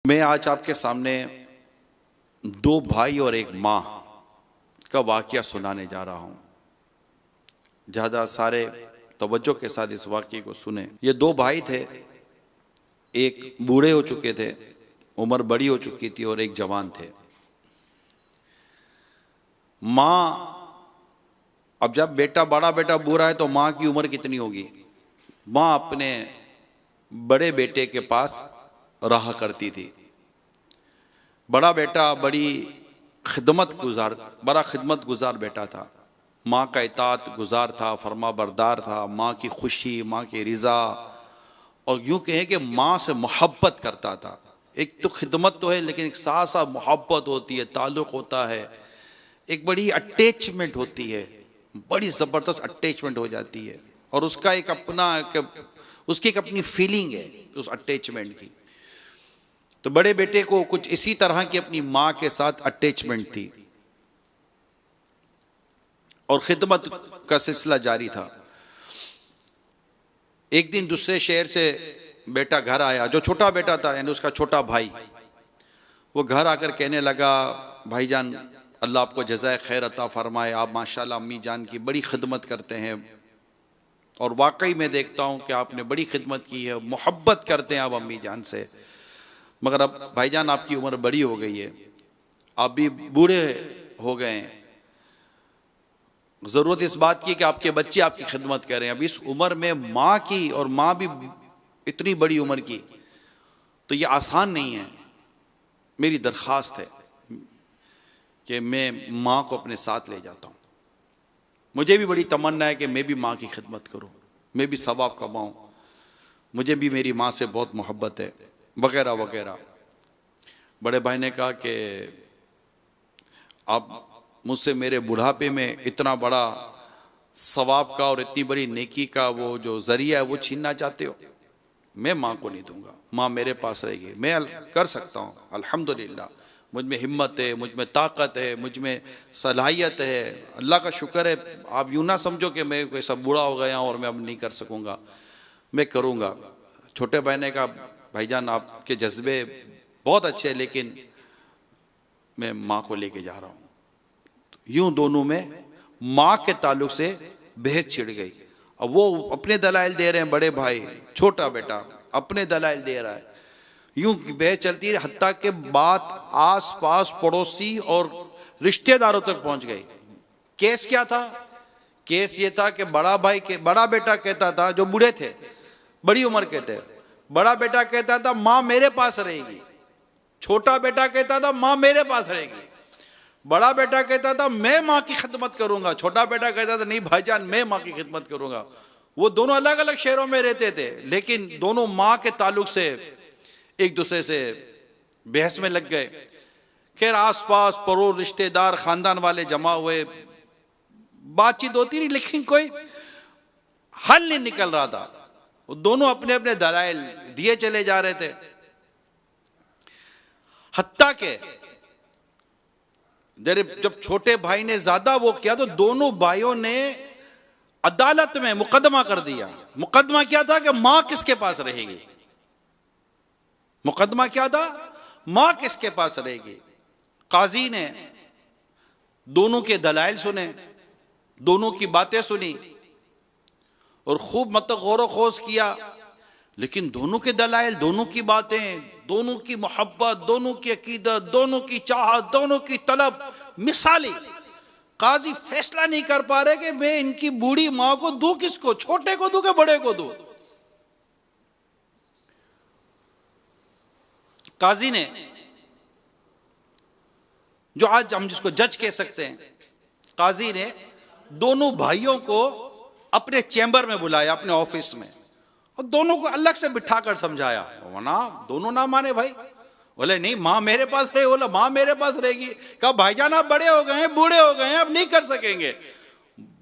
मैं आज आपके सामने दो भाई और एक माँ का वाक़या सुनाने जा रहा हूँ। ज़्यादा सारे तवज्जो के साथ इस वाक़ये को सुने। ये दो भाई थे, एक बूढ़े हो चुके थे, उम्र बड़ी हो चुकी थी, और एक जवान थे। माँ, अब जब बड़ा बेटा बूढ़ा है तो माँ की उम्र कितनी होगी? माँ अपने बड़े बेटे के पास रहा करती थी। बड़ा बेटा बड़ा खिदमत गुजार बेटा था। माँ का इताअत गुजार था, फरमा बरदार था, माँ की खुशी, माँ की रिज़ा, और यूँ कहें कि माँ से मोहब्बत करता था। एक तो खिदमत तो है, लेकिन एक साथ साथ मोहब्बत होती है, ताल्लुक़ होता है, एक बड़ी अटैचमेंट होती है, बड़ी ज़बरदस्त अटैचमेंट हो जाती है, और उसका उसकी एक अपनी फीलिंग है उस अटैचमेंट की। तो बड़े बेटे को कुछ इसी तरह की अपनी माँ के साथ अटैचमेंट थी, और खिदमत का सिलसिला जारी था। एक दिन दूसरे शहर से बेटा घर आया, जो छोटा बेटा था, यानी उसका छोटा भाई। वो घर आकर कहने लगा, भाईजान अल्लाह आपको जज़ाए खैर अता फरमाए, आप माशाल्लाह अम्मी जान की बड़ी खिदमत करते हैं, और वाकई में देखता हूँ कि आपने बड़ी खिदमत की है, मोहब्बत करते हैं आप अम्मी जान से। मगर अब भाईजान आपकी उम्र बड़ी हो गई है, आप भी बूढ़े हो गए हैं, ज़रूरत इस बात की कि आपके बच्चे आपकी खिदमत करें। अब इस उम्र में माँ की, और माँ भी इतनी बड़ी उम्र की, तो ये आसान नहीं है। मेरी दरख्वास्त है कि मैं माँ को अपने साथ ले जाता हूँ। मुझे भी बड़ी तमन्ना है कि मैं भी माँ की खिदमत करूँ, मैं भी सवाब कमाऊँ, मुझे भी मेरी माँ से बहुत मोहब्बत है, वगैरह वगैरह। बड़े भाई ने कहा कि आप मुझसे मेरे बुढ़ापे में इतना बड़ा सवाब का और इतनी बड़ी नेकी का वो जो ज़रिया है वो छीनना चाहते हो? मैं माँ को नहीं दूंगा, माँ मेरे पास रहेगी, मैं कर सकता हूँ, अल्हम्दुलिल्लाह मुझ में हिम्मत है, मुझ में ताकत है, मुझ में सलाहियत है, अल्लाह का शुक्र है। आप यूँ ना समझो कि मैं कोई सब बूढ़ा हो गया और मैं अब नहीं कर सकूँगा, मैं करूँगा। छोटे भाई ने कहा, भाईजान आपके जज्बे बहुत अच्छे हैं, लेकिन मैं माँ को लेके जा रहा हूँ। यूं दोनों में माँ के ताल्लुक से बहस छिड़ गई। अब वो अपने दलाइल दे रहे हैं, बड़े भाई, छोटा बेटा अपने दलाइल दे रहा है, यूं बहस चलती है, हत्ता के बात आस पास पड़ोसी और रिश्तेदारों तक पहुंच गई। केस क्या था? केस ये था कि बड़ा बेटा कहता था, जो बूढ़े थे, बड़ी उम्र के थे, बड़ा बेटा कहता था माँ मेरे पास रहेगी, छोटा बेटा कहता था माँ मेरे पास रहेगी। बड़ा बेटा कहता था मैं माँ की खिदमत करूंगा, छोटा बेटा कहता था नहीं भाईजान मैं माँ की खिदमत करूंगा। वो दोनों अलग अलग शहरों में रहते थे, लेकिन दोनों माँ के ताल्लुक से एक दूसरे से बहस में लग गए। खैर आसपास पड़ोस, रिश्तेदार, खानदान वाले जमा हुए, बातचीत होती रही, लेकिन कोई हल नहीं निकल रहा था। वो दोनों अपने अपने दलाइल दिए चले जा रहे थे। हत्ता के जब छोटे भाई ने ज्यादा वो किया तो दोनों भाइयों ने अदालत में मुकदमा कर दिया। मुकदमा क्या था कि मां किसके पास रहेगी? मुकदमा क्या था? मां किसके पास रहेगी? काजी ने दोनों के दलाइल सुने, दोनों की बातें सुनी, और खूब गौर खोज किया, लेकिन दोनों के दलाइल, दोनों की बातें, दोनों की मोहब्बत, दोनों की अकीदत, दोनों की चाहत, दोनों की तलब मिसाली। काजी फैसला नहीं कर पा रहे कि मैं इनकी बूढ़ी माँ को दूं किसको, छोटे को दूं कि बड़े को दूं। काजी ने, जो आज हम जिसको जज कह सकते हैं, काजी ने दोनों भाइयों को अपने चैम्बर में बुलाया, अपने ऑफिस में, और दोनों को अलग से बिठाकर समझाया। वरना दोनों ना माने भाई, बोले नहीं माँ मेरे पास रहे, बोला माँ मेरे पास रहेगी। कहा भाईजान आप बड़े हो गए हैं, बूढ़े हो गए हैं, अब नहीं कर सकेंगे।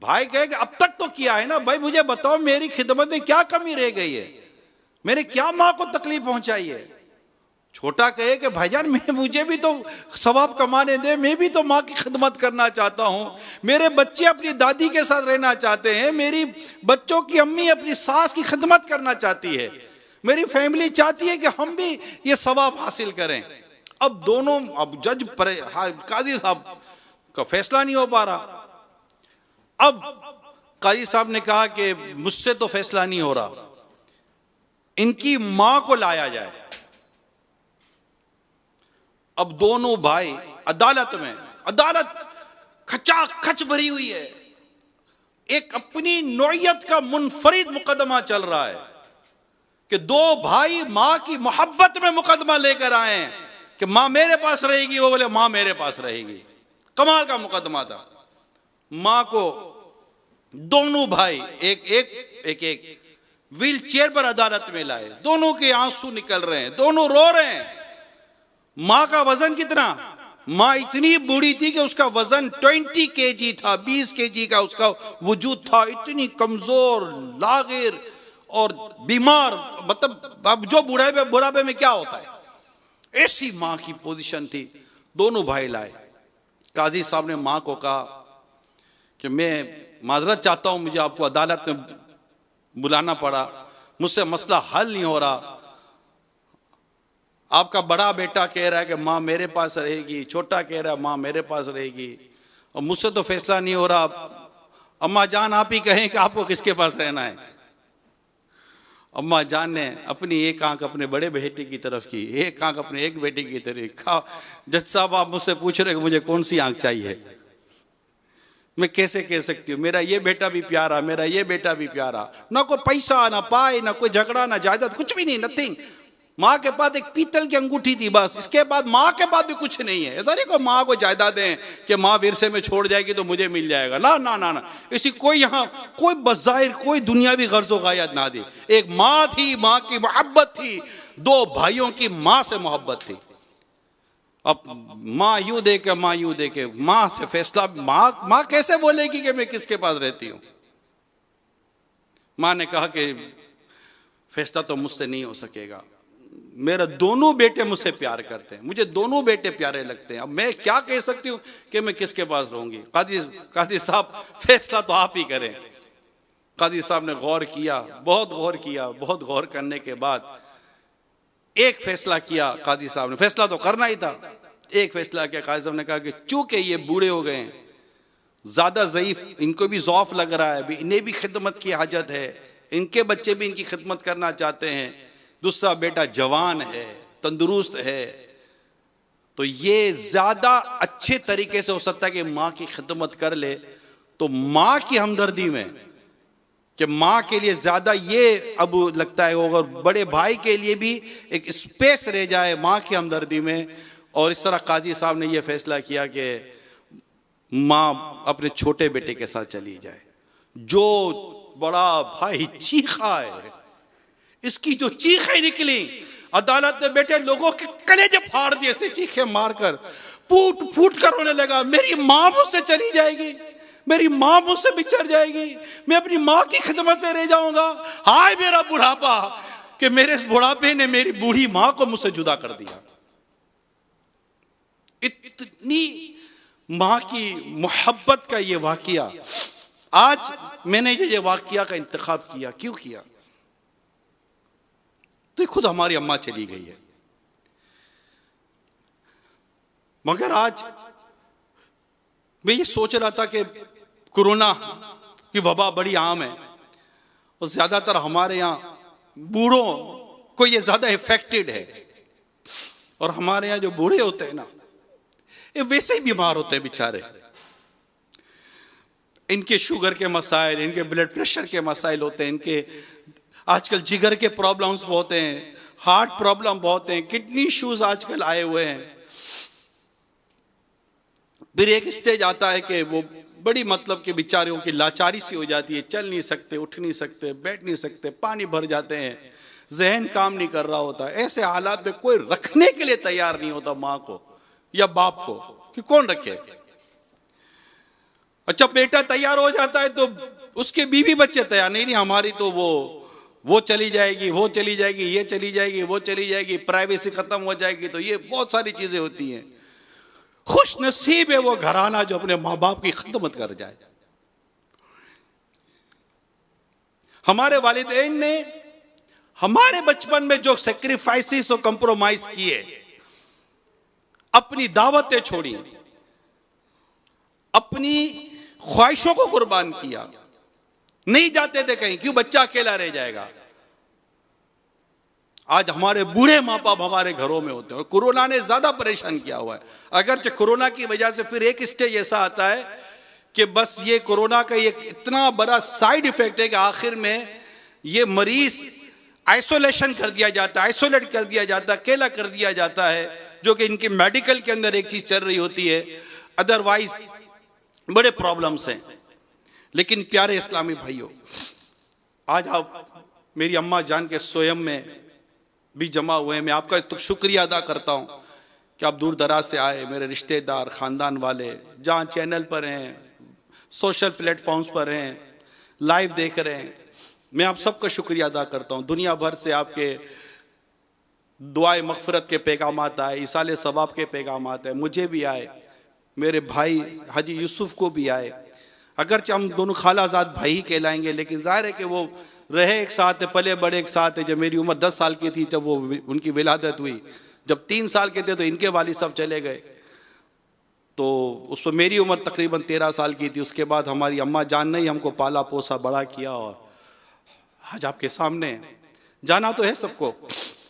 भाई कहे कि अब तक तो किया है ना भाई, मुझे बताओ मेरी खिदमत में क्या कमी रह गई है, मैंने क्या माँ को तकलीफ पहुंचाई है? छोटा कहे कि भाईजान मुझे भी तो सवाब कमाने दे, मैं भी तो माँ की खिदमत करना चाहता हूँ, मेरे बच्चे अपनी दादी के साथ रहना चाहते हैं, मेरी बच्चों की अम्मी अपनी सास की खिदमत करना चाहती है। मेरी फैमिली चाहती है कि हम भी ये सवाब हासिल करें। अब दोनों, अब जज पर काजी साहब का फैसला नहीं हो पा रहा। अब काजी साहब ने कहा कि मुझसे तो फैसला नहीं हो रहा, इनकी मां को लाया जाए। अब दोनों भाई अदालत में, अदालत खचाखच भरी हुई है, एक अपनी नौइयत का मुनफरिद मुकदमा चल रहा है कि दो भाई मां की मोहब्बत में मुकदमा लेकर आए हैं कि मां मेरे पास रहेगी, वो बोले मां मेरे पास रहेगी। कमाल का मुकदमा था। मां को दोनों भाई एक व्हील चेयर पर अदालत में लाए, दोनों के आंसू निकल रहे हैं, दोनों रो रहे हैं। मां का वजन कितना? मां इतनी बूढ़ी थी कि उसका वजन 20 kg था, 20 kg का उसका वजूद था, इतनी कमजोर, लागिर और बीमार। मतलब अब जो बुढ़ापे में क्या होता है, ऐसी मां की पोजीशन थी। दोनों भाई लाए। काजी साहब ने मां को कहा कि मैं माजरत चाहता हूं, मुझे आपको अदालत में बुलाना पड़ा, मुझसे मसला हल नहीं हो रहा। आपका बड़ा बेटा कह रहा है कि मां मेरे पास रहेगी, छोटा कह रहा है मां मेरे पास रहेगी, और मुझसे तो फैसला नहीं हो रहा। अम्मा जान आप ही कहें कि आपको किसके पास रहना है। अम्मा जान ने अपनी एक आंख अपने बड़े बेटे की तरफ की, एक आंख अपने एक बेटे की तरफ। कहा जज साहब आप मुझसे पूछ रहे कि मुझे कौन सी आंख चाहिए, मैं कैसे कह सकती हूँ? मेरा ये बेटा भी प्यारा, मेरा ये बेटा भी प्यारा, ना कोई पैसा ना पाए, ना कोई झगड़ा, ना जायदाद, कुछ भी नहीं, नथिंग। माँ के पास एक पीतल की अंगूठी थी बस, इसके बाद माँ के पास भी कुछ नहीं है। ऐसा नहीं को माँ को जायदादें कि माँ विरसे में छोड़ जाएगी तो मुझे मिल जाएगा, ना ना ना ना, इसी कोई यहाँ कोई बज़ाहिर कोई दुनियावी गर्ज़ो गायत ना दी। एक माँ थी, माँ की मोहब्बत थी, दो भाइयों की माँ से मोहब्बत थी। अब माँ यूं देखे, माँ यूं देखे, माँ से फैसला, माँ कैसे बोलेगी कि मैं किसके पास रहती हूँ? माँ ने कहा कि फैसला तो मुझसे नहीं हो सकेगा, मेरा दोनों बेटे मुझसे प्यार करते हैं, मुझे दोनों बेटे प्यारे लगते हैं, अब मैं क्या कह सकती हूँ कि मैं किसके पास रहूंगी? काजी साहब फैसला तो आप ही करें। काजी साहब ने गौर किया, बहुत गौर किया, बहुत गौर करने के बाद एक फैसला किया। काजी साहब ने, फैसला तो करना ही था, एक फैसला किया। काजी साहब ने कहा कि चूंकि ये बूढ़े हो गए हैं, ज्यादा ज़ईफ, इनको भी ज़ौफ लग रहा है, इन्हें भी खिदमत की हाजत है, इनके बच्चे भी इनकी खिदमत करना चाहते हैं, दूसरा बेटा जवान है, तंदुरुस्त है, तो ये ज्यादा अच्छे तरीके से हो सकता है कि माँ की खिदमत कर ले। तो माँ की हमदर्दी में कि माँ के लिए ज्यादा ये अब लगता है, अगर बड़े भाई के लिए भी एक स्पेस रह जाए माँ की हमदर्दी में। और इस तरह काजी साहब ने यह फैसला किया कि माँ अपने छोटे बेटे के साथ चली जाए। जो बड़ा भाई चीखा है, इसकी जो चीखें निकली, अदालत में बैठे लोगों के कलेजे फाड़ दिए, ऐसे चीखें मारकर, फूट फूट कर रोने लगा, मेरी माँ मुझसे चली जाएगी, मेरी माँ मुझसे बिछड़ जाएगी, मैं अपनी माँ की खिदमत से रह जाऊंगा। हाय मेरा बुढ़ापा कि मेरे इस बुढ़ापे ने मेरी बूढ़ी माँ को मुझसे जुदा कर दिया। इतनी माँ की मोहब्बत का ये वाकया, आज मैंने ये वाकया का इंतखाब किया, क्यों किया? तो खुद हमारी अम्मा चली गई है, मगर आज मैं ये सोच रहा था कि कोरोना की वबा बड़ी आम है और ज्यादातर हमारे यहाँ बूढ़ों को ये ज्यादा इफेक्टेड है। और हमारे यहाँ जो बूढ़े होते हैं ना, ये वैसे ही बीमार होते हैं बेचारे, इनके शुगर के मसाइल, इनके ब्लड प्रेशर के मसाइल होते हैं, इनके आजकल जिगर के प्रॉब्लम्स बहुत हैं, हार्ट प्रॉब्लम बहुत हैं, किडनी इश्यूज आजकल आए हुए हैं। फिर एक स्टेज आता है कि वो बड़ी मतलब कि बेचारियों की लाचारी सी हो जाती है, चल नहीं सकते, उठ नहीं सकते, बैठ नहीं सकते, पानी भर जाते हैं, जहन काम नहीं कर रहा होता। ऐसे हालात में कोई रखने के लिए तैयार नहीं होता माँ को या बाप को, कि कौन रखे। अच्छा बेटा तैयार हो जाता है तो उसके बीवी बच्चे तैयार नहीं, हमारी तो वो चली जाएगी, वो चली जाएगी, ये चली जाएगी, वो चली जाएगी, प्राइवेसी खत्म हो जाएगी, तो ये बहुत सारी चीजें होती हैं। खुश नसीब है वो घराना जो अपने माँ बाप की खिदमत कर जाए। हमारे वालिदैन ने हमारे बचपन में जो सेक्रीफाइसेस और कंप्रोमाइज किए, अपनी दावतें छोड़ी, अपनी ख्वाहिशों को कुर्बान किया, नहीं जाते थे कहीं, क्यों? बच्चा अकेला रह जाएगा। आज हमारे बूढ़े माँ बाप हमारे घरों में होते हैं, और कोरोना ने ज्यादा परेशान किया हुआ है। अगर कोरोना की वजह से फिर एक स्टेज ऐसा आता है कि बस ये कोरोना का एक इतना बड़ा साइड इफेक्ट है कि आखिर में ये मरीज आइसोलेशन कर दिया जाता है, आइसोलेट कर दिया जाता है, अकेला कर दिया जाता है, जो कि इनके मेडिकल के अंदर एक चीज चल रही होती है, अदरवाइज बड़े प्रॉब्लम्स हैं। लेकिन प्यारे इस्लामी भाइयों, आज आप मेरी अम्मा जान के स्वयं में भी जमा हुए हैं। मैं आपका तो शुक्रिया अदा करता हूं कि आप दूर दराज से आए, मेरे रिश्तेदार, खानदान वाले, जहां चैनल पर हैं, सोशल प्लेटफॉर्म्स पर हैं, लाइव देख रहे हैं, मैं आप सबका शुक्रिया अदा करता हूं। दुनिया भर से आपके दुआए मगफरत के पैगाम आए, इसाले सवाब के पैगाम आए, मुझे भी आए, मेरे भाई हाजी यूसुफ को भी आए। अगरचे हम दोनों खालाजाद भाई ही कहलाएंगे, लेकिन जाहिर है कि वो रहे एक साथ, पले बड़े एक साथ है। जब मेरी उम्र 10 साल की थी जब वो उनकी विलादत हुई, जब 3 साल के थे तो इनके वालिद साहब चले गए, तो उस पर मेरी उम्र तकरीबन 13 साल की थी। उसके बाद हमारी अम्मा जान ने ही हमको पाला पोसा बड़ा किया, और आज आपके सामने जाना तो है सबको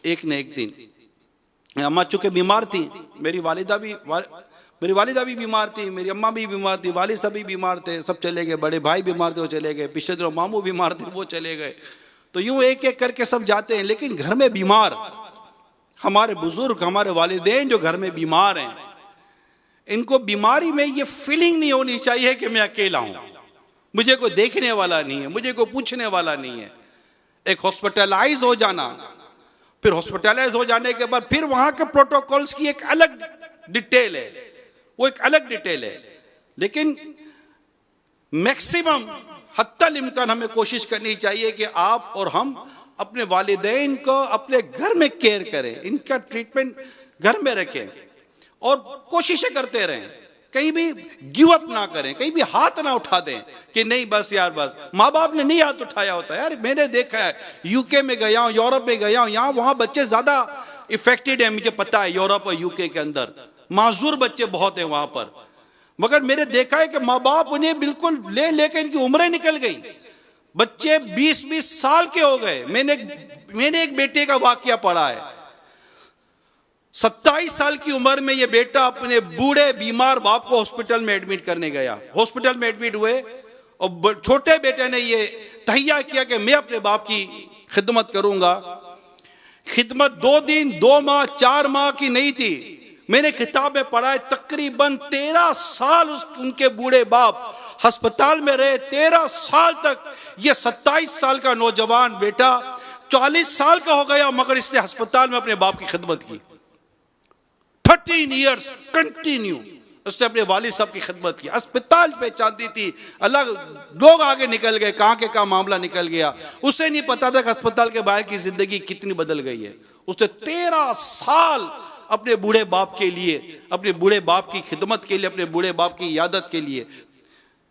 एक न एक दिन। अम्मा चूंकि बीमार थी, मेरी वालिदा भी बीमार थी, मेरी अम्मा भी बीमार थी, वालिद साहब भी बीमार थे, सब चले गए, बड़े भाई बीमार थे वो चले गए, पिछले दिनों मामू बीमार थे वो चले गए। तो यूं एक एक करके सब जाते हैं, लेकिन घर में बीमार हमारे बुजुर्ग, हमारे वालिदैन जो घर में बीमार हैं, इनको बीमारी में ये फीलिंग नहीं होनी चाहिए कि मैं अकेला हूं, मुझे कोई देखने वाला नहीं है, मुझे कोई पूछने वाला नहीं है। एक हॉस्पिटलाइज हो जाना, फिर हॉस्पिटलाइज हो जाने के बाद फिर वहां के प्रोटोकॉल्स की एक अलग डिटेल है, वो एक अलग डिटेल है। लेकिन मैक्सिमम हत्तल इम्कान हमें कोशिश करनी चाहिए कि आप और हम अपने वालिदैन को अपने घर में केयर करें, इनका ट्रीटमेंट घर में रखें और कोशिशें करते रहें, कहीं भी गिव अप ना करें, कहीं भी हाथ ना उठा दें कि नहीं बस यार बस। माँ बाप ने नहीं हाथ उठाया होता है, यार मैंने देखा है, यूके में गया हूँ, यूरोप में गया हूँ, यहाँ वहाँ बच्चे ज्यादा इफेक्टेड है, मुझे पता है, यूरोप और यूके के अंदर माजूर बच्चे बहुत हैं वहां पर, मगर मेरे देखा है कि माँ बाप उन्हें बिल्कुल ले लेकर इनकी उम्रें निकल गई, बच्चे 20-20 साल के हो गए। मैंने एक बेटे का वाकया पढ़ा है, 27 साल की उम्र में ये बेटा अपने बूढ़े बीमार बाप को हॉस्पिटल में एडमिट करने गया, हॉस्पिटल में एडमिट हुए और छोटे बेटे ने ये तहैया किया कि मैं अपने बाप की खिदमत करूंगा। खिदमत 2 दिन 2 माह 4 माह की नहीं थी, मैंने किताब में पढ़ा है तकरीबन 13 साल उनके बूढ़े बाप अस्पताल में रहे। 13 साल तक ये 27 साल का नौजवान बेटा 40 साल का हो गया, मगर इसने अस्पताल में अपने बाप की खिदमत की। 13 ईयर्स कंटिन्यू उसने अपने वालिद साहब की खिदमत की। अस्पताल पे चाहती थी, अलग लोग आगे निकल गए, कहां के कहां मामला निकल गया, उसे नहीं पता था कि अस्पताल के बाहर की जिंदगी कितनी बदल गई है। उसने 13 साल अपने बूढ़े बाप के लिए, अपने बूढ़े बाप की खिदमत के लिए, अपने बूढ़े बाप की यादत के लिए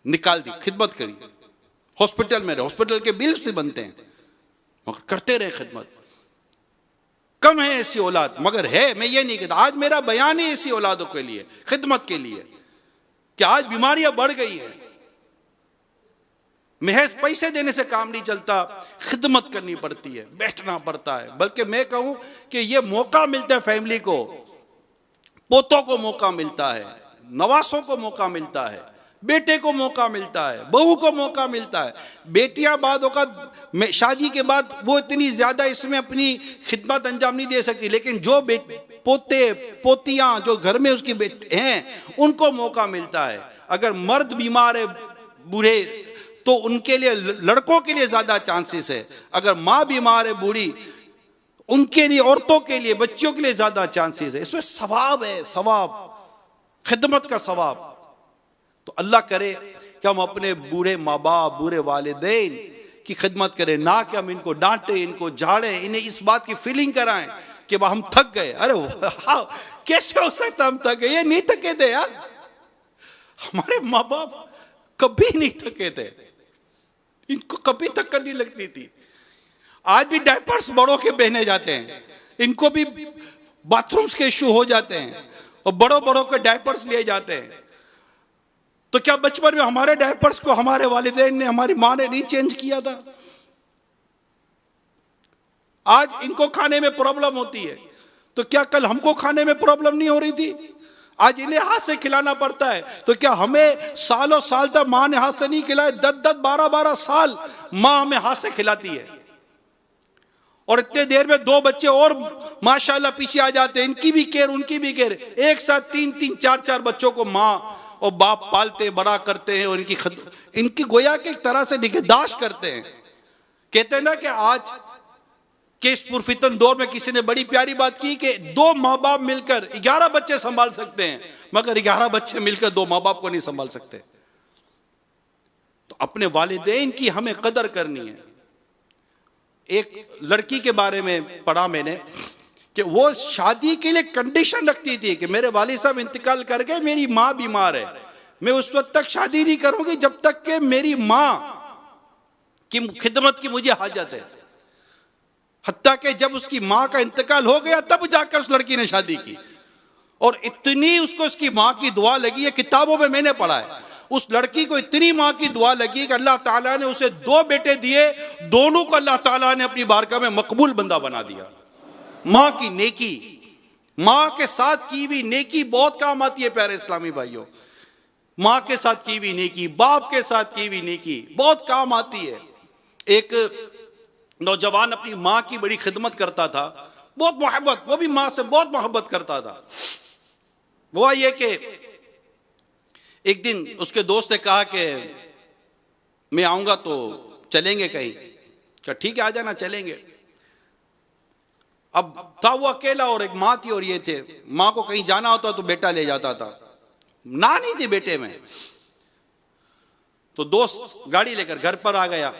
निकाल दी, खिदमत करी। हॉस्पिटल में रहे, हॉस्पिटल के बिल्स भी बनते हैं, मगर करते रहे खिदमत। कम है ऐसी औलाद, मगर है, मैं ये नहीं कहता। आज मेरा बयान है ऐसी औलादों के लिए, खिदमत के लिए, कि आज बीमारियां बढ़ गई है, महज पैसे देने से काम नहीं चलता, खिदमत करनी पड़ती है, बैठना पड़ता है। बल्कि मैं कहूं कि यह मौका मिलता है फैमिली को, पोतों को मौका मिलता है, नवासों को मौका मिलता है, बेटे को मौका मिलता है, बहू को मौका मिलता है। बेटियां बाद औक़ात शादी के बाद वो इतनी ज्यादा इसमें अपनी खिदमत अंजाम नहीं दे सकती, लेकिन जो पोते पोतियां जो घर में उसकी हैं उनको मौका मिलता है। अगर मर्द बीमार है बूढ़े तो उनके लिए, लड़कों के लिए ज्यादा चांसेस है। अगर माँ बीमार है बूढ़ी, उनके लिए, औरतों के लिए, बच्चियों के लिए ज्यादा चांसेस है। इसमें सवाब है, सवाब, खिदमत का सवाब। तो अल्लाह करे कि हम अपने बूढ़े माँ बाप, बूढ़े वालिदैन की खिदमत करें, ना कि हम इनको डांटे, इनको झाड़े, इन्हें इस बात की फीलिंग कराएं कि हम थक गए। अरे कैसे हो सकता हम थक गए? ये नहीं थके थे यार, हमारे माँ बाप कभी नहीं थके थे, इनको कभी थकन नहीं लगती थी। आज भी डायपर्स बड़ों के पहने जाते हैं, इनको भी बाथरूम्स के इश्यू हो जाते हैं और बड़ों बड़ों के डायपर्स लिए जाते हैं। तो क्या बचपन में हमारे डायपर्स को हमारे वालिदैन ने, हमारी माँ ने नहीं चेंज किया था? आज इनको खाने में प्रॉब्लम होती है, तो क्या कल हमको खाने में प्रॉब्लम नहीं हो रही थी? आज इन्हें हाथ से खिलाना पड़ता है, तो क्या हमें सालों साल तक माँ ने हाथ से नहीं खिलाए? 10-10, 12-12 साल माँ हमें हाथ से खिलाती है, और इतने देर में 2 बच्चे और माशाल्लाह पीछे आ जाते हैं, इनकी भी केयर उनकी भी केयर। एक साथ 3-3, 4-4 बच्चों को माँ और बाप पालते बड़ा करते हैं, और इनकी गोया के एक तरह से निगहदाश्त करते हैं। कहते हैं ना कि आज के इस पुरफितन दौर में किसी ने बड़ी प्यारी बात की कि 2 माँ बाप मिलकर 11 बच्चे संभाल सकते हैं, मगर 11 बच्चे मिलकर 2 माँ बाप को नहीं संभाल सकते। तो अपने वालिदैन की हमें कदर करनी है। एक लड़की के बारे में पढ़ा मैंने कि वो शादी के लिए कंडीशन रखती थी कि मेरे वालिद साहब इंतकाल कर गए, मेरी माँ बीमार है, मैं उस वक्त तक शादी नहीं करूंगी जब तक कि मेरी माँ की खिदमत की मुझे हाजत है। हत्ता कि जब उसकी माँ का इंतकाल हो गया तब जाकर उस लड़की ने शादी की, और इतनी उसको उसकी माँ की दुआ लगी है, किताबों में मैंने पढ़ा है, उस लड़की को इतनी माँ की दुआ लगी कि अल्लाह ताला ने उसे 2 बेटे दिए, दोनों को अल्लाह ताला ने अपनी बारगाह में मकबूल बंदा बना दिया। माँ की नेकी, माँ के साथ की हुई नेकी बहुत काम आती है प्यारे इस्लामी भाइयों। माँ के साथ की हुई नेकी, बाप के साथ की हुई नेकी बहुत काम आती है। एक नौजवान अपनी माँ की बड़ी खिदमत करता था, बहुत मोहब्बत, वो भी माँ से बहुत मोहब्बत करता था। हुआ ये कि एक दिन उसके दोस्त ने कहा कि मैं आऊंगा तो चलेंगे कहीं। कहा ठीक है आ जाना, चलेंगे। अब था वो अकेला और एक माँ थी और ये थे। माँ को कहीं जाना होता तो बेटा ले जाता था, ना नहीं थी बेटे में। तो दोस्त गाड़ी लेकर घर पर आ गया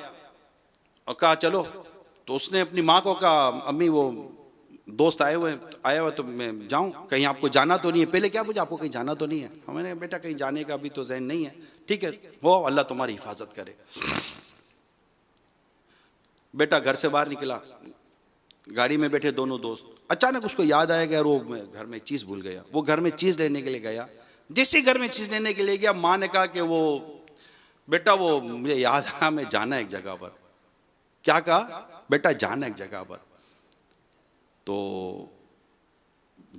और कहा चलो। तो उसने अपनी माँ को कहा अम्मी वो दोस्त आया हुआ तो मैं जाऊं, कहीं आपको जाना तो नहीं है? पहले क्या पूछा, आपको कहीं जाना तो नहीं है? मैंने बेटा कहीं जाने का अभी तो ज़हन नहीं है। ठीक है हो, अल्लाह तुम्हारी हिफाजत करे। बेटा घर से बाहर निकला, गाड़ी में बैठे दोनों दोस्त। अचानक उसको याद आया कि यार वो मैं घर में चीज़ भूल गया। वो घर में चीज़ लेने के लिए गया। जैसे घर में चीज़ लेने के लिए गया, माँ ने कहा कि वो बेटा वो मुझे याद आया, मैं जाना है एक जगह पर। क्या कहा? बेटा जाना एक जगह पर। तो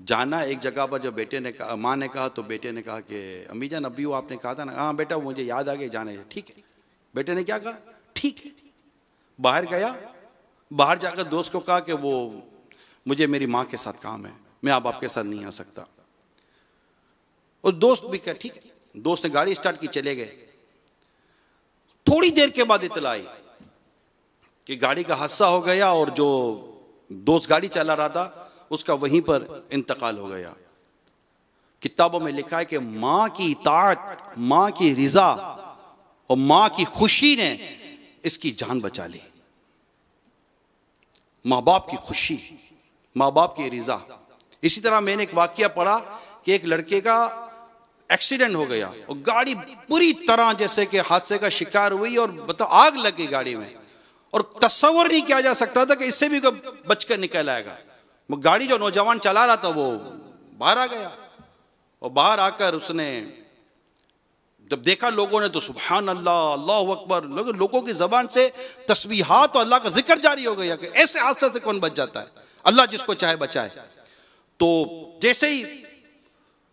जाना एक जगह पर जब बेटे ने कहा, माँ ने कहा, तो बेटे ने कहा कि अम्मी जान अभी वो आपने कहा था ना? हाँ बेटा मुझे याद आ गया, जाना है। ठीक है। बेटे ने क्या कहा? ठीक है। बाहर गया, बाहर जाकर दोस्त को कहा कि वो मुझे मेरी माँ के साथ काम है, मैं अब आपके साथ नहीं आ सकता। और दोस्त भी कहा ठीक है। दोस्त ने गाड़ी स्टार्ट की, चले गए। थोड़ी देर के बाद इतला आई कि गाड़ी का हादसा हो गया और जो दोस्त गाड़ी चला रहा था उसका वहीं पर इंतकाल हो गया। किताबों में लिखा है कि माँ की इताअत, माँ की रिजा और माँ की खुशी ने इसकी जान बचा ली। माँ बाप की खुशी, माँ बाप की रिजा। इसी तरह मैंने एक वाकया पढ़ा कि एक लड़के का एक्सीडेंट हो गया और गाड़ी पूरी तरह जैसे कि हादसे का शिकार हुई और बताओ आग लग गई गाड़ी में, और तस्वर नहीं किया जा सकता था कि इससे भी बचकर निकल आएगा। वो गाड़ी जो नौजवान चला रहा था वो बाहर आ गया, और बाहर आकर उसने जब देखा लोगों ने तो सुभान अल्लाह, अल्लाह अकबर, लोगों की जबान से तस्बीहात और अल्लाह का जिक्र जारी हो गया कि ऐसे हादसे से कौन बच जाता है? अल्लाह जिसको चाहे बचाए। तो जैसे ही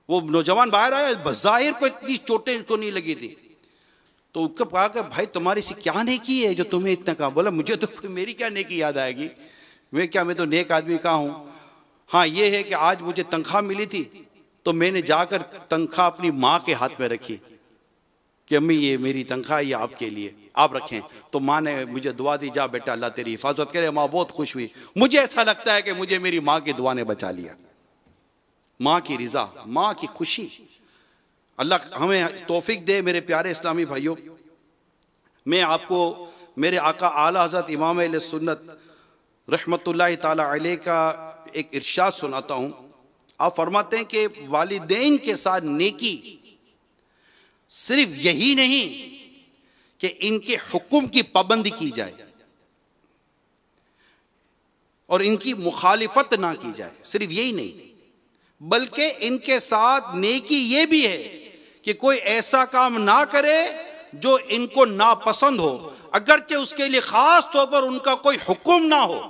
वो नौजवान बाहर आया, बज़ाहिर को इतनी चोटें को नहीं लगी थी, तो उसको कहा कि भाई तुम्हारी सी क्या नेकी है जो तुम्हें इतना कहा? बोला मुझे तो मेरी क्या नेकी याद आएगी, मैं तो नेक आदमी का हूँ। हाँ ये है कि आज मुझे तनख्वाह मिली थी तो मैंने जाकर तनख्वाह अपनी माँ के हाथ में रखी कि अम्मी ये मेरी तनख्वाह ये आपके लिए, आप रखें। तो माँ ने मुझे दुआ दी, जा बेटा अल्लाह तेरी हिफाजत करे। माँ बहुत खुश हुई। मुझे ऐसा लगता है कि मुझे मेरी माँ की दुआ ने बचा लिया। माँ की रिजा, माँ की खुशी। अल्लाह हमें तौफीक दे। मेरे प्यारे इस्लामी भाइयों, मैं आपको मेरे आका आला हज़रत इमाम अहले सुन्नत रहमतुल्लाहि ताला अलैह का एक इरशाद सुनाता हूँ। आप फरमाते हैं कि वालिदैन के साथ नेकी सिर्फ यही नहीं कि इनके हुक्म की पाबंदी की जाए, और इनकी मुखालिफत ना की जाए। सिर्फ यही नहीं, बल्कि इनके साथ नेकी ये भी है कि कोई ऐसा काम ना करे जो इनको नापसंद हो, अगरचे उसके लिए खास तौर पर उनका कोई हुक्म ना हो।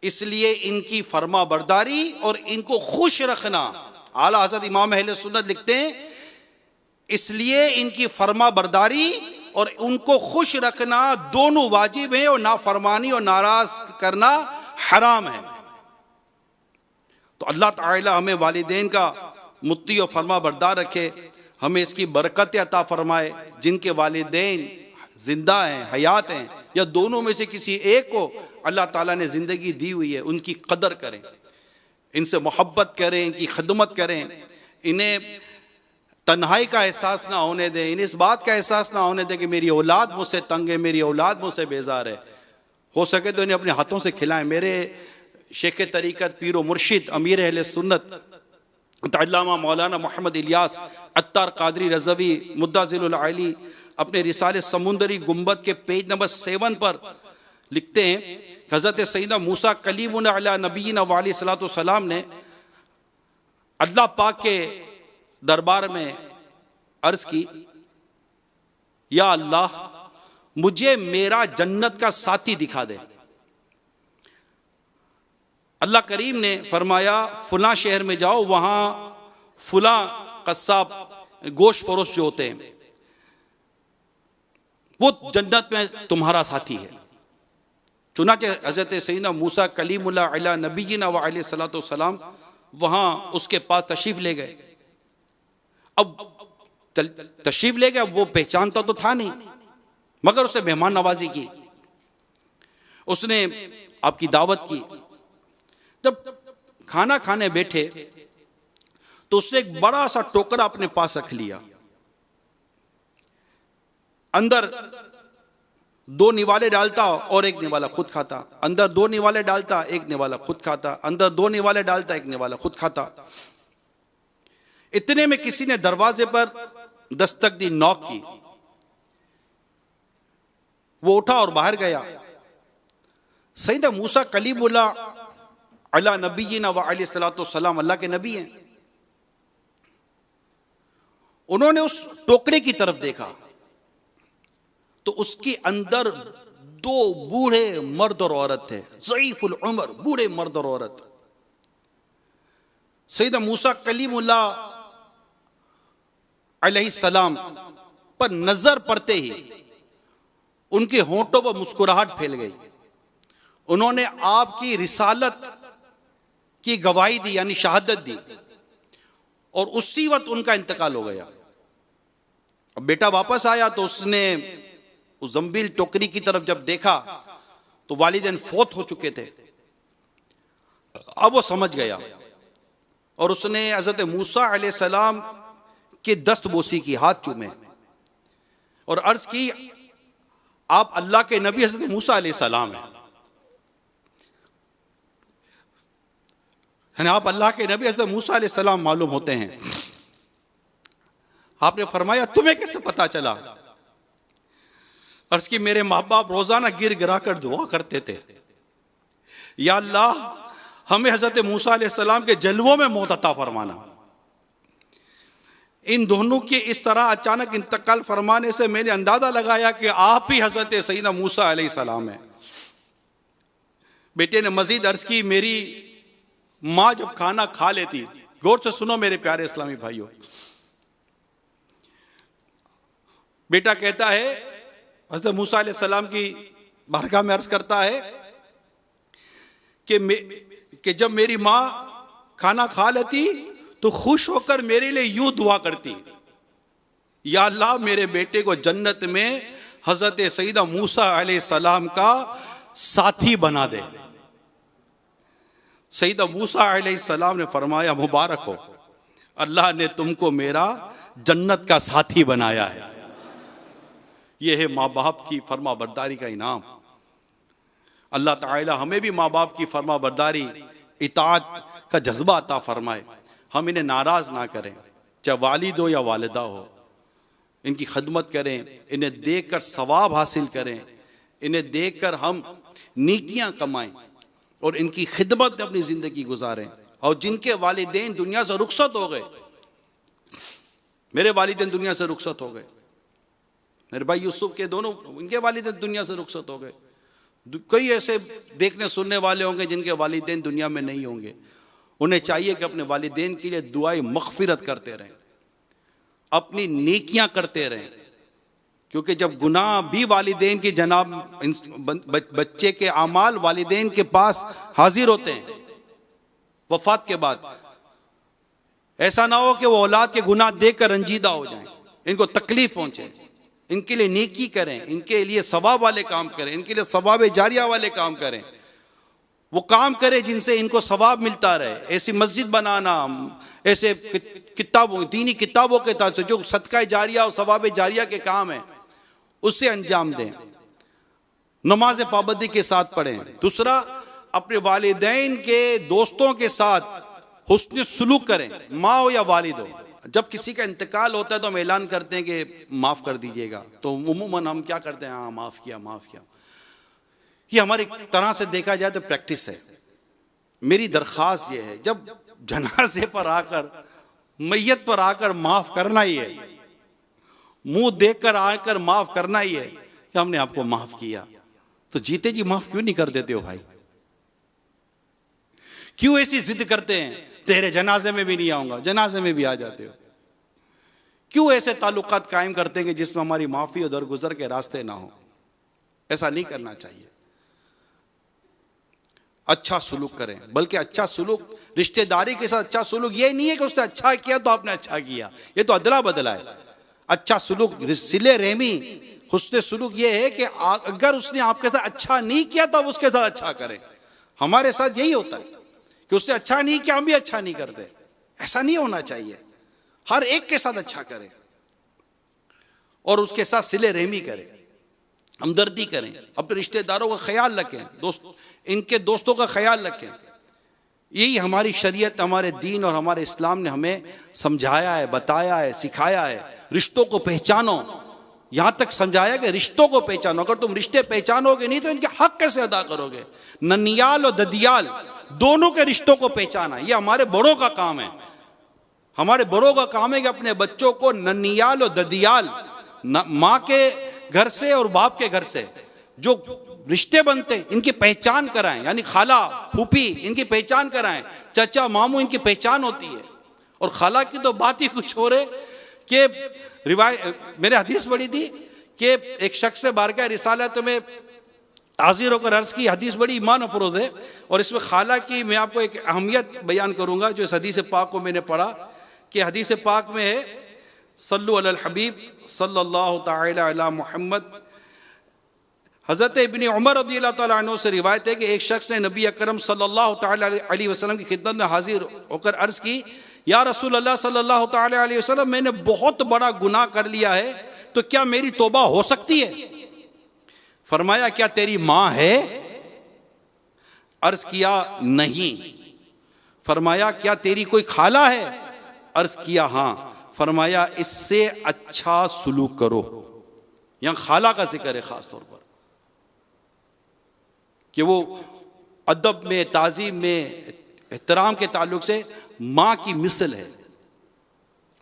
इसलिए इनकी फर्मा बरदारी और इनको खुश रखना, आला हज़रत इमाम अहले सुन्नत लिखते हैं, इसलिए इनकी फर्मा बरदारी और उनको खुश रखना दोनों वाजिब है, और नाफरमानी और नाराज करना हराम है। तो अल्लाह ताला हमें वालिदैन का मुत्ती और फर्मा बरदार रखे, हमें इसकी बरकत अता फरमाए। जिनके वालिदैन जिंदा हैं, हयात हैं, या दोनों में से किसी एक को अल्लाह ताला ने ज़िंदगी दी हुई है, उनकी कदर करें, इनसे मोहब्बत करें, इनकी खिदमत करें, इन्हें तन्हाई का एहसास ना होने दें, इन्हें इस बात का एहसास ना होने दें कि मेरी औलाद मुझसे तंग है, मेरी औलाद मुझसे बेजार है। हो सके तो इन्हें अपने हाथों से खिलाएं। मेरे शेख तरीक़त पीर व मुर्शिद अमीर अहले सुन्नत अल्लामा मौलाना मोहम्मद इलियास अत्तार कादरी रज़वी मुद्दाज़िलुल आली अपने रिसाले समुंदरी गुंबद के पेज नंबर 7 पर लिखते हैं, हज़रत सैयदना मूसा कलीमुन अला नबीना व अलैहि सलातो सलाम ने अल्लाह पाक के दरबार में अर्ज़ की, या अल्लाह मुझे मेरा जन्नत का साथी दिखा दे। अल्लाह करीम ने फरमाया, फुला शहर में जाओ, वहां फुला कस्साब गोश्त फरोश जो होते हैं वो जन्नत में तुम्हारा साथी है। चुनाचे हज़रत सैयदना मूसा कलीमुल्लाह अला नबीना व अलैहि सलातो सलाम वहां उसके पास तशरीफ ले गए। अब तशरीफ ले गया, वो पहचानता तो था नहीं, मगर उसने मेहमान नवाजी की, उसने आपकी दावत की। जब खाना खाने बैठे तो उसने एक बड़ा सा टोकरा अपने पास रख लिया, अंदर 2 निवाले डालता और एक निवाला खुद खाता, अंदर 2 निवाले डालता, एक निवाला खुद खाता, अंदर 2 निवाले डालता, एक निवाला खुद खाता। इतने में किसी ने दरवाजे पर दस्तक दी, नॉक की। वो उठा और बाहर गया। सैयदना मूसा कलीमुल्लाह अला नबीना व अलैहि सलातो सलाम अल्लाह के नबी हैं। उन्होंने उस टोकरे की तरफ देखा तो उसके अंदर 2 बूढ़े मर्द और औरत थे, ज़ईफुल उम्र, बूढ़े मर्द और औरत। सैयदना मूसा कलीमुल्लाह अलैहि सलाम पर नजर पड़ते ही उनके होंठों पर मुस्कुराहट फैल गई। उन्होंने आपकी रिसालत की गवाही दी, यानी शहादत दी, और उसी वक्त उनका इंतकाल हो गया। अब बेटा वापस आया तो उसने उस जंबील टोकरी की तरफ जब देखा तो वालिदैन फौत हो चुके थे। अब वो समझ गया और उसने हज़रत मूसा अलैहिस्सलाम के दस्त बोसी की, हाथ चूमे और अर्ज की, आप अल्लाह के नबी हज़रत मूसा अलैहिस्सलाम हैं, आप अल्लाह के नबी हज़रत मूसा अलैहिस्सलाम मालूम होते हैं। आपने फरमाया, तुम्हें कैसे पता चला? अर्ज की, मेरे माँ बाप रोजाना गिर गिरा कर दुआ करते थे, या अल्लाह हमें हज़रत मूसा अलैहिस्सलाम के जलवों में मौत अता फरमाना। इन दोनों के इस तरह अचानक इंतकाल फरमाने से मैंने अंदाजा लगाया कि आप ही हज़रत सैयदना मूसा अलैहिस्सलाम हैं। बेटे ने मजीद अर्ज की, मेरी माँ जब खाना खा लेती, गौर से सुनो मेरे प्यारे इस्लामी भाइयों, बेटा कहता है हज़रत मूसा अलैहिस्सलाम की बारगाह में अर्ज करता है कि जब मेरी माँ खाना खा लेती तो खुश होकर मेरे लिए यूं दुआ करती, या अल्लाह मेरे बेटे को जन्नत में हज़रत सैयदना मूसा अलैहिस्सलाम का साथी बना दे। सैयदना मूसा अलैहिस्सलाम ने फरमाया, मुबारक हो, अल्लाह ने तुमको मेरा जन्नत का साथी बनाया है। यह है माँ बाप की फर्मा बरदारी का इनाम। अल्लाह ताला हमें भी माँ बाप की फर्मा बरदारी, इताअत का जज्बा अता फरमाए। हम इन्हें नाराज ना करें, चाहे वालिद हो या वालिदा हो, इनकी खदमत करें, इन्हें देखकर सवाब हासिल करें, इन्हें देखकर हम नीकियां कमाएं। और इनकी खिदमत में अपनी ज़िंदगी गुजारें। और जिनके वालिदैन दुनिया से रुखसत हो गए, मेरे वालिदैन दुनिया से रुखसत हो गए, मेरे भाई यूसुफ के दोनों, इनके वालिदैन दुनिया से रुखसत हो गए। कई ऐसे देखने सुनने वाले होंगे जिनके वालिदैन दुनिया में नहीं होंगे। उन्हें चाहिए कि अपने वालिदैन के लिए दुआए मग़फ़िरत करते रहें, अपनी नेकियां करते रहें, क्योंकि जब गुनाह भी वालिदैन की जनाब बच्चे के आमाल वालिदैन के पास हाजिर होते हैं वफात के बाद, ऐसा ना हो कि वो औलाद के गुनाह देखकर रंजीदा हो जाएं, इनको तकलीफ पहुंचे। इनके लिए नेकी करें, इनके लिए सवाब वाले काम करें, इनके लिए सवाब जारिया वाले काम करें। वो काम करें जिनसे इनको सवाब मिलता रहे। ऐसी मस्जिद बनाना, ऐसे किताबों, दीनी किताबों के तहत जो सदका जारिया और सवाब जारिया के काम है उससे अंजाम दें। नमाज पाबंदी के साथ पढ़ें। दूसरा, अपने वालिदैन के दोस्तों के साथ हुस्न सुलूक करें, माँ हो या वालिद हो। जब किसी का इंतकाल होता है तो हम ऐलान करते हैं कि माफ़ कर दीजिएगा, तो उमूमन हम क्या करते हैं, हाँ माफ़ किया माफ़ किया। ये हमारी तरह से देखा जाए तो प्रैक्टिस है। मेरी दरख्वास्त ये है, जब जनाजे पर आकर, मैयत पर आकर माफ़ करना ही है, मुंह देखकर आकर माफ़ करना ही है कि हमने आपको माफ़ किया, तो जीते जी माफ़ क्यों नहीं कर देते हो भाई? क्यों ऐसी जिद करते हैं, तेरे जनाजे में भी नहीं आऊंगा, जनाजे में भी आ जाते हो? क्यों ऐसे ताल्लुकात कायम करते हैं कि जिसमें हमारी माफ़ी और दरगुजर के रास्ते ना हो? ऐसा नहीं करना चाहिए। अच्छा सुलूक करें, बल्कि अच्छा सुलूक रिश्तेदारी के साथ अच्छा सुलूक ये नहीं है कि उसने अच्छा किया तो आपने अच्छा किया, ये तो अदला बदला है। अच्छा सुलूक, सिले रहमी, हुस्न सुलूक ये है कि अगर उसने आपके साथ अच्छा नहीं किया तो आप उसके साथ अच्छा करें। हमारे साथ यही होता है कि उसने अच्छा नहीं किया, हम भी अच्छा नहीं करते। ऐसा नहीं होना चाहिए। हर एक के साथ अच्छा करें और उसके साथ सिले रहमी करें, हमदर्दी करें, अपने रिश्तेदारों का ख्याल रखें, इनके दोस्तों का ख्याल रखें। यही हमारी शरीयत, हमारे दीन और हमारे इस्लाम ने हमें समझाया है, बताया है, सिखाया है। रिश्तों को पहचानो, यहां तक समझाया कि रिश्तों को पहचानो। अगर तुम रिश्ते पहचानोगे नहीं तो इनके हक कैसे अदा करोगे? ननियाल और ददियाल दोनों के रिश्तों को पहचाना ये हमारे बड़ों का काम है। हमारे बड़ों का काम है कि अपने बच्चों को ननियाल और ददियाल, माँ के घर से और बाप के घर से जो रिश्ते बनते इनकी पहचान कराएं, यानी खाला फूफी इनकी पहचान कराएं, चाचा मामू इनकी पहचान होती है। और खाला की तो बात ही कुछ हो रहे कि मेरे हदीस पढ़ी थी कि एक शख्स से बारगाह रिसालत में हाजिर होकर अर्ज की, हदीस बड़ी ईमान अफरोज है और इसमें खाला की मैं आपको एक अहमियत बयान करूंगा जो इस हदीस पाक को मैंने पढ़ा कि हदीस पाक में है, सल्लु अलल हबीब सल्लल्लाहु तआला अला मुहम्मद। हज़रत इब्न उमर रज़ियल्लाहु तआला अन्हु से रिवायत है कि एक शख्स ने नबी अकरम सल्लल्लाहु तआला अलैहि वसल्लम की खिदमत में हाजिर होकर अर्ज़ की, या रसूल अल्लाह सल्लल्लाहु तआला अलैहि वसल्लम, मैंने बहुत बड़ा गुनाह कर लिया है, तो क्या मेरी तौबा हो सकती है? फरमाया, क्या तेरी माँ है? अर्ज़ किया, नहीं। फरमाया, क्या तेरी कोई खाला है? अर्ज़ किया, हाँ। फरमाया, इससे अच्छा सुलूक करो। यहां खाला का जिक्र है खास तौर पर कि वो अदब में, ताज़ीम में, एहतराम के ताल्लुक से माँ की मिसल है।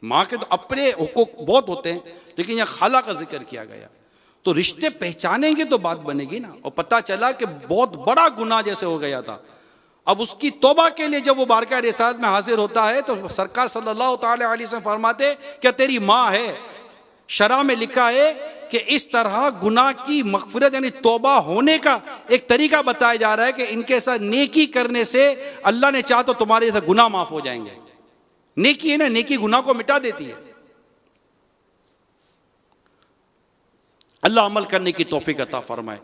माँ के तो अपने हुकूक बहुत होते हैं, लेकिन यहाँ खाला का जिक्र किया गया। तो रिश्ते पहचानेंगे तो बात बनेगी ना। और पता चला कि बहुत बड़ा गुनाह जैसे हो गया था, अब उसकी तौबा के लिए जब वो बारगाह रिसालत में हाजिर होता है तो सरकार सल्लल्लाहु तआला अलैहि वसल्लम फरमाते, क्या तेरी माँ है? शरा में लिखा है कि इस तरह गुनाह की मग़फ़िरत यानी तौबा होने का एक तरीका बताया जा रहा है कि इनके साथ नेकी करने से अल्लाह ने चाहा तो तुम्हारे साथ गुनाह माफ हो जाएंगे। नेकी है ना, नेकी गुनाह को मिटा देती है। अल्लाह अमल करने की तौफीक अता फरमाए।